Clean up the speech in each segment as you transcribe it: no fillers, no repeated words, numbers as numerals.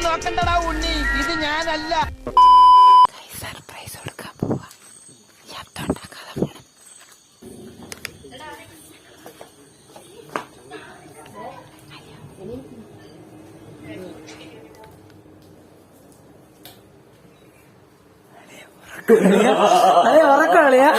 നോക്കണ്ടടാ ഉണ്ണി, ഇത് ഞാനല്ല. സർപ്രൈസ് കൊടുക്കാൻ പോവാ. ശബ്ദം ഉണ്ടാക്കാതെ പോണം. അതെ ഉറക്കളിയാ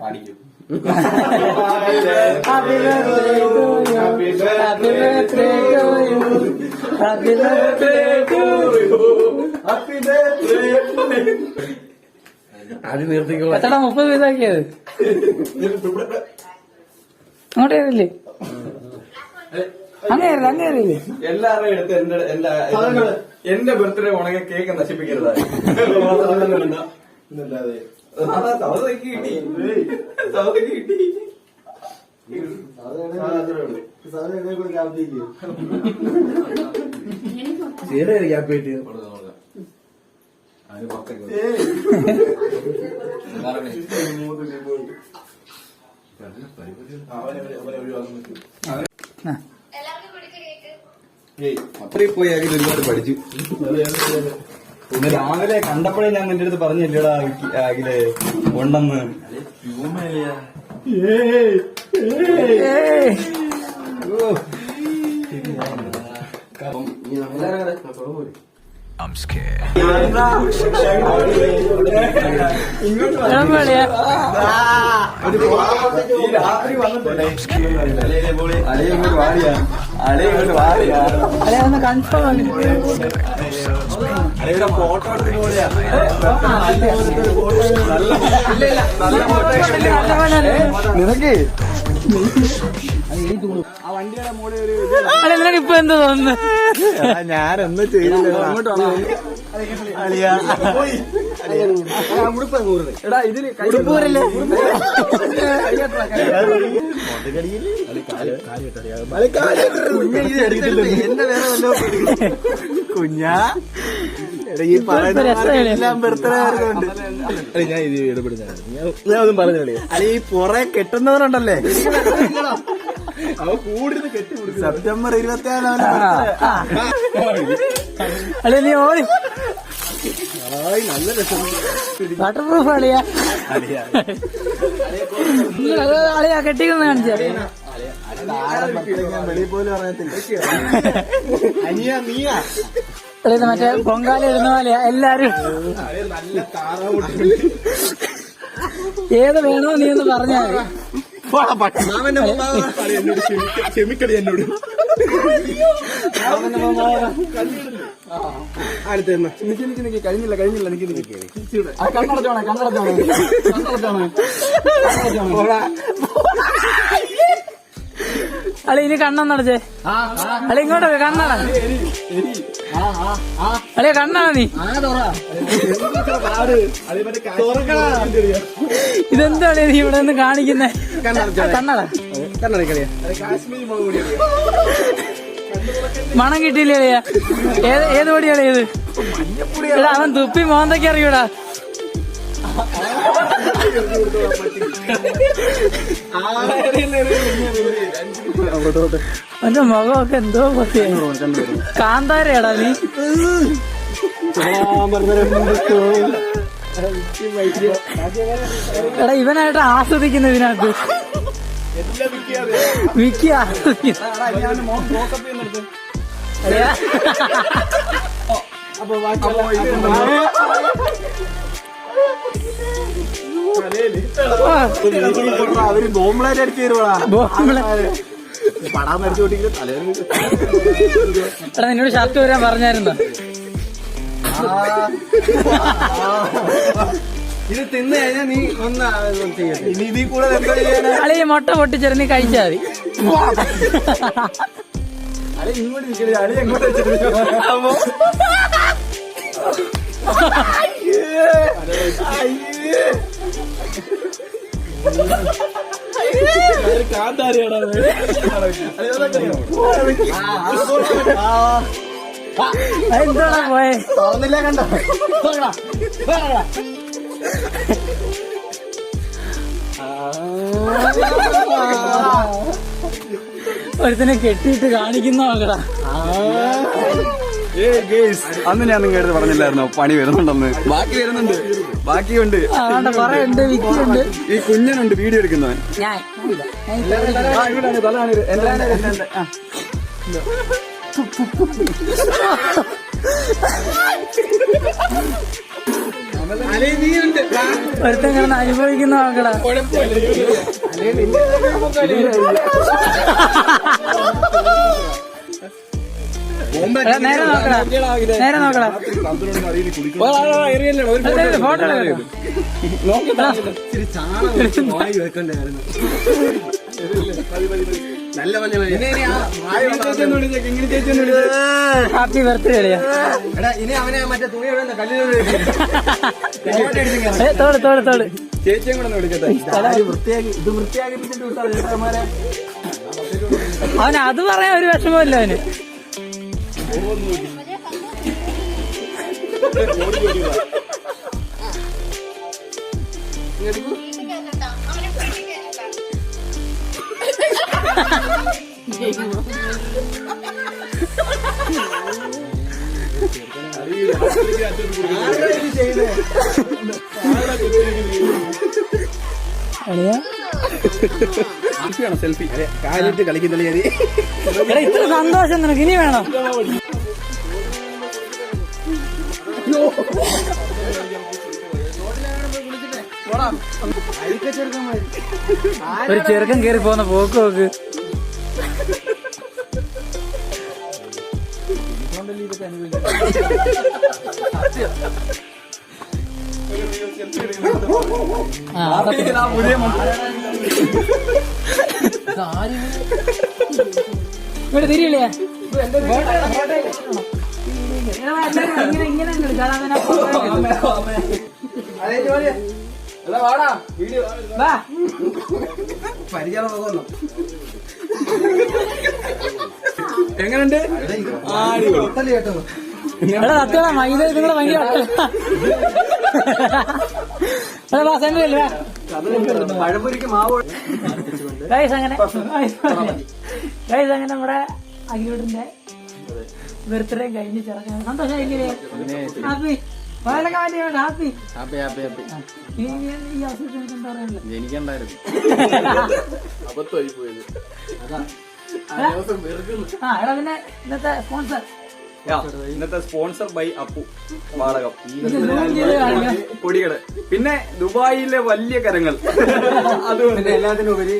പഠിക്കും. Happy birthday to you. Happy birthday to you. Happy birthday to you. Happy birthday. അത് നിർത്തിക്കോ. എത്ര 30 പൈസയാക്കിയത് അങ്ങോട്ട് കയറില്ലേ? അങ്ങേറില്ലേ? എല്ലാവരുടെയും എടുത്ത് എന്റെ ബർത്ത്ഡേ ഉണങ്ങി കേക്ക് നശിപ്പിക്കരുതായി. സൗദയ്ക്ക് കിട്ടി. അത്രയും പോയി അതിൽ ഒരുപാട് പഠിച്ചു. പിന്നെ രാവിലെ കണ്ടപ്പോഴേ ഞാൻ നിന്റെ അടുത്ത് പറഞ്ഞില്ലടാ അഖിലെ ഉണ്ടെന്ന്. I'm scared. അളയൊന്ന് കൺഫേം ഫോട്ടോ നിനക്ക് ഇപ്പൊ എന്ത് തോന്നുന്നു? ഞാനൊന്നും ചെയ്തില്ല. എടാ ഇതില് കുഞ്ഞാ ഈ പറയുന്ന ബർത്ത്ഡേ ഞാൻ ഇത് ഇടപെടുന്ന ഞാൻ ഒന്നും പറഞ്ഞോളി. അല്ല ഈ പുറേ കെട്ടുന്നവരുണ്ടല്ലേ അവ കൂടുതൽ കെട്ടി സെപ്റ്റംബർ 26 അല്ലെ നീ ഓടി നല്ല രസം. വാട്ടർ പ്രൂഫ് അളിയാ അളിയാ കെട്ടിക്കുന്ന കാണിച്ച വെളിയിൽ പോലും അറിയത്തില്ല. അനിയാ നീയാ മറ്റേ പൊങ്കാല ഇടുന്ന പോലെയാ എല്ലാരും. ഏത് വേണോ നീ ഒന്ന് പറഞ്ഞാൽ ക്ഷമിക്കടി എന്നോട്. അടുത്ത കഴിഞ്ഞില്ല എനിക്ക് കണ്ണടച്ചോണേ അളി ഇനി കണ്ണടച്ചേ. അളി ഇങ്ങോട്ട് കണ്ണട. അളിയ കണ്ണാണ് നീ. ഇതെന്താണ് നീ ഇവിടെ നിന്ന് കാണിക്കുന്നേ? കണ്ണട. മണം കിട്ടിയില്ലേ അളിയ? ഏത് പൊടിയാണ് ഇത്? എടാ അവൻ തുപ്പി മോന്തയ്ക്ക് അറിയൂടാ. അവന്റെ മുഖമൊക്കെ എന്തോ കാന്താരയാടാ നീ. എടാ ഇവനായിട്ട് ആസ്വദിക്കുന്ന ഇതിനകത്ത് വിക്കി ആസ്വദിക്കുന്ന. അവര് ബോംബിളായിട്ട് അടിച്ചു തരുവാ. പടാൻ മരിച്ചു കൊട്ടിട്ട് എടാ നിന്നോട് ഷർട്ട് വരാൻ പറഞ്ഞായിരുന്നോ? ഇത് തിന്നു കഴിഞ്ഞാൽ നീ ഒന്ന് ഇനി ഇതിൽ കൂടെ എന്താ ചെയ്യാനാ? അളി മുട്ട പൊട്ടിച്ചെറിഞ്ഞ് നീ കഴിച്ചാൽ മതി. അളി ഇങ്ങോട്ട് നിൽക്കരുത്. അളി എങ്ങോട്ട് വെച്ചിട്ട് കാന്താരിയാണോ? എന്താടാ പോയെ? തുറന്നില്ല കണ്ടോ? ഒരുത്തിനെ കെട്ടിയിട്ട് കാണിക്കുന്ന നോക്കടാ. അന്ന് ഞാൻ നിങ്ങളുടെ പറഞ്ഞില്ലായിരുന്നോ പണി വരുന്നുണ്ടെന്ന്? ബാക്കിയുണ്ട്. കൊറേ ഉണ്ട്, വിക്കിയുണ്ട്. ഈ കുഞ്ഞനുണ്ട് വീഡിയോ എടുക്കുന്നവൻ. ഞാൻ ഒരുത്തൻ കിടന്ന് അനുഭവിക്കുന്ന നോക്കടാ. നേരെ നോക്കടാ, നേരെ നോക്കടാ. ഫോട്ടോ ഹാപ്പി ബർത്ത്ഡേ കളിയാ. തോട് തോട് തോട്. ചേച്ചിയും കൂടെ വിളിക്കട്ടെ. അവന് അത് പറയാൻ ഒരു വിഷമമില്ല അവന്. സെൽഫി കാലിട്ട് കളിക്കുന്നില്ല. ഇത്ര സന്തോഷം നിനക്ക് ഇനി വേണം? ഒരു ചെറുക്കൻ കേറി പോന്ന പോക്ക് നോക്ക്. ഇവിടെ തിരിയില്ലേ? ഇങ്ങനെ എങ്ങനെയുണ്ട്? സത്യമാ മൈദ നിങ്ങളെ ഭയങ്കര പഴംപൊരിക്ക് മാവ്. അങ്ങനെ നമ്മുടെ അഖിലൂട്ടിന്റെ ബർത്ത്ഡേ കഴിഞ്ഞ് ചെറുക്കാൻ സന്തോഷമായില്ലേ? ഹാപ്പി വയലൊക്കെ മാറ്റിയുണ്ട്. Happy happy happy happy. ഈ അവസരത്തിൽ എന്താ പറയാനുള്ളത്? എനിക്കുണ്ടായിരുന്നു അബദ്ധമായി പോയത്. എടാ പിന്നെ ഇന്നത്തെ സ്പോൺസർ ഇന്നത്തെ സ്പോൺസർ ബൈ അപ്പു വാടകം പൊടികട്. പിന്നെ ദുബായിലെ വലിയ കരങ്ങൾ. അതുകൊണ്ട് എല്ലാത്തിനും ഉപരി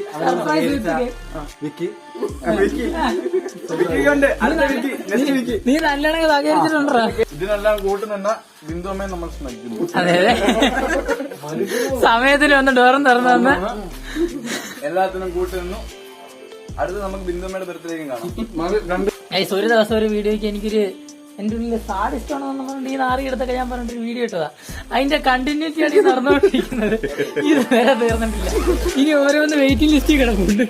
നീ നല്ലോണം സഹകരിച്ചിട്ടുണ്ടോ? ഇതിനെല്ലാം കൂട്ടുനിന്ന ബിന്ദുമ്മയെ നമ്മൾ സ്മരിക്കുന്നു. അതെ സമയത്തിന് വന്ന് ഡോറും തുറന്നു വന്ന് എല്ലാത്തിനും കൂട്ടുനിന്നു. അടുത്ത് നമുക്ക് ബിന്ദുമ്മയുടെ ബർത്ത്ഡേക്കും കാണാം. ഒരു ദിവസം ഒരു വീഡിയോക്ക് എനിക്കൊരു എന്റെ ഉള്ളിൽ സാഡിസ്റ്റാണെന്ന് പറഞ്ഞിട്ട് ഈ നാറിയെടുത്തൊക്കെ ഞാൻ പറഞ്ഞിട്ടൊരു വീഡിയോ ഇട്ടതാ. അതിന്റെ കണ്ടിന്യൂറ്റിയാണ് ഈ നടന്നുകൊണ്ടിരിക്കുന്നത്. ഇത് നേരെ തീർന്നിട്ടില്ല. ഇനി ഓരോന്ന് വെയിറ്റിംഗ് ലിസ്റ്റ് കിടക്കുന്നുണ്ട്.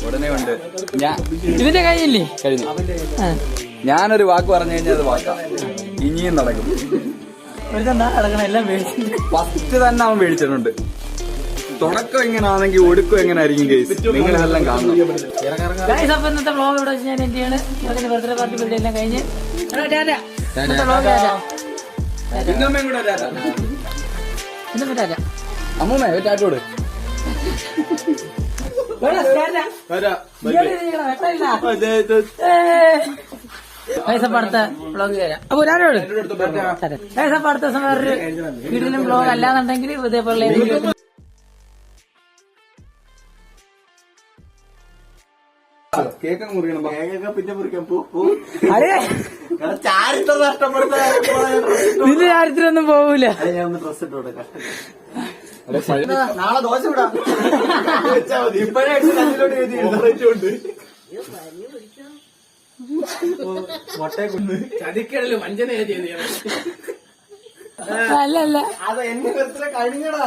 ഉടനെ ഉണ്ട്. ഇതിന്റെ കഴിഞ്ഞില്ലേ? കഴിഞ്ഞു. ഞാനൊരു വാക്ക് പറഞ്ഞു കഴിഞ്ഞാൽ അത് വാക്കാ. ഇനിയും നടക്കും. ഒരുതെന്താ നടക്കണം എല്ലാം മേടിച്ചിട്ടുണ്ട്. ഫസ്റ്റ് തന്നെ അവൻ മേടിച്ചിട്ടുണ്ട്. തുടക്കം എങ്ങനെയാണെങ്കിൽ ഒടുക്കം എങ്ങനെ ആയിരിക്കും കേസ്. നിങ്ങൾ ഇതെല്ലാം കാണണം. അപ്പൊ ഇന്നത്തെ വ്ളോഗ് ഇവിടെ വെച്ച് ഞാൻ എന്റെ ആണ്. ബർത്ത്ഡേ പാർട്ടി ബർത്ത്ഡേ എല്ലാം കഴിഞ്ഞ് അമ്മൂമ്മ ടാറ്റോട് അടുത്ത വ്ളോഗ് തരാം. അപ്പൊ ഒരാളോട് അടുത്ത ദിവസം വേറൊരു വീട്ടിലും വ്ളോഗ് അല്ലാന്നുണ്ടെങ്കിൽ ഇതേപോലെ കേക്കൊക്കെ മുറിക്കണം. കേക്കൊക്കെ പിന്നെ മുറിക്കാൻ ചാരിത്രം നഷ്ടപ്പെടുത്ത നിന്റെ ചാരിത്രമൊന്നും പോകൂല. ഡ്രസ് ഇട്ടോട്ടെ. നാളെ ദോശ വിടാം. ഇപ്പഴേ മുട്ടയെ ചതിക്കടല് വഞ്ചന അല്ല അത് എന്റെ ബർത്ത്ഡേ കഴിഞ്ഞടാ.